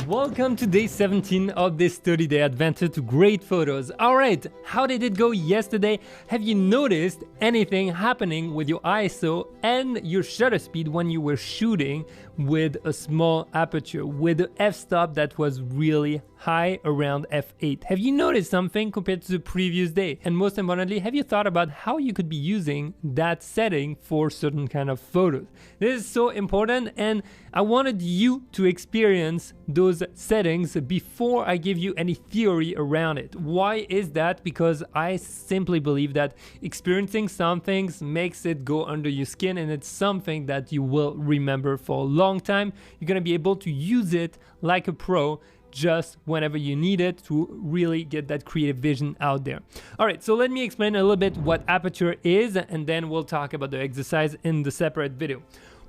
Welcome to day 17 of this 30-day adventure to great photos. Alright, how did it go yesterday? Have you noticed anything happening with your ISO and your shutter speed when you were shooting with a small aperture, with an f-stop that was really high around f8? Have you noticed something compared to the previous day? And most importantly, have you thought about how you could be using that setting for certain kind of photos? This is so important, and I wanted you to experience those settings before I give you any theory around it. Why is that? Because I simply believe that experiencing some things makes it go under your skin, and it's something that you will remember for a long time. You're gonna be able to use it like a pro just whenever you need it to really get that creative vision out there. All right, so let me explain a little bit what Aperture is, and then we'll talk about the exercise in the separate video.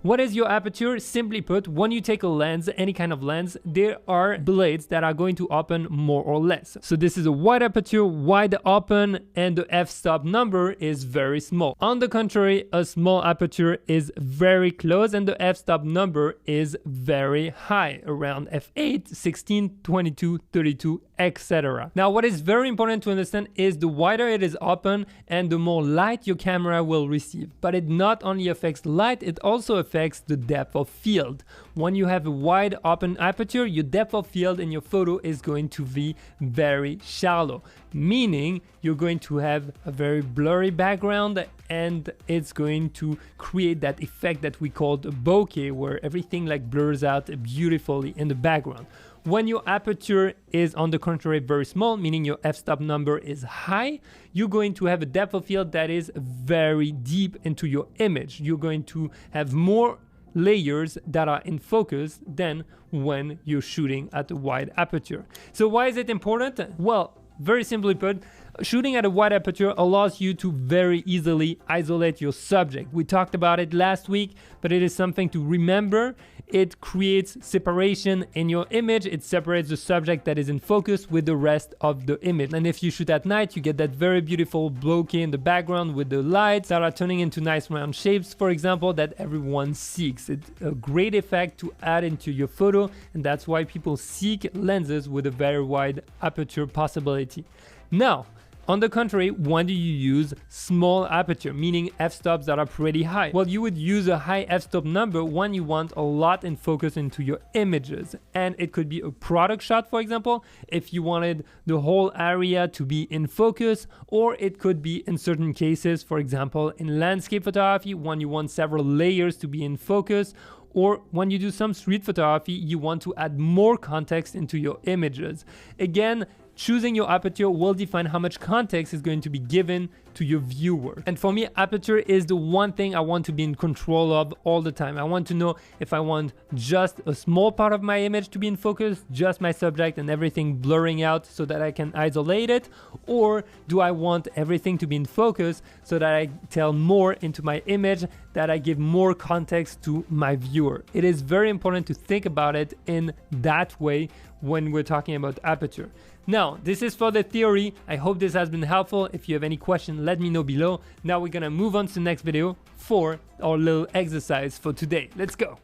What is your aperture? Simply put, when you take a lens, any kind of lens, there are blades that are going to open more or less. So this is a wide aperture, wide open, and the f-stop number is very small. On the contrary, a small aperture is very close and the f-stop number is very high, around f8, 16, 22, 32, etc. Now, what is very important to understand is the wider it is open and the more light your camera will receive. But it not only affects light, it also affects the depth of field. When you have a wide open aperture, your depth of field in your photo is going to be very shallow, meaning you're going to have a very blurry background, and it's going to create that effect that we call the bokeh, where everything like blurs out beautifully in the background. When your aperture is, on the contrary, very small, meaning your f-stop number is high, you're going to have a depth of field that is very deep into your image. You're going to have more layers that are in focus than when you're shooting at a wide aperture. So why is it important? Well, very simply put, shooting at a wide aperture allows you to very easily isolate your subject. We talked about it last week, but it is something to remember. It creates separation in your image. It separates the subject that is in focus with the rest of the image. And if you shoot at night, you get that very beautiful bokeh in the background with the lights that are turning into nice round shapes, for example, that everyone seeks. It's a great effect to add into your photo, and that's why people seek lenses with a very wide aperture possibility. Now, on the contrary, when do you use small aperture, meaning f-stops that are pretty high? Well, you would use a high f-stop number when you want a lot in focus into your images. And it could be a product shot, for example, if you wanted the whole area to be in focus, or it could be in certain cases, for example, in landscape photography, when you want several layers to be in focus, or when you do some street photography, you want to add more context into your images. Again, choosing your aperture will define how much context is going to be given to your viewer. And for me, aperture is the one thing I want to be in control of all the time. I want to know if I want just a small part of my image to be in focus, just my subject and everything blurring out so that I can isolate it, or do I want everything to be in focus so that I tell more into my image, that I give more context to my viewer. It is very important to think about it in that way when we're talking about aperture. Now, this is for the theory. I hope this has been helpful. If you have any question, let me know below. Now we're gonna move on to the next video for our little exercise for today. Let's go.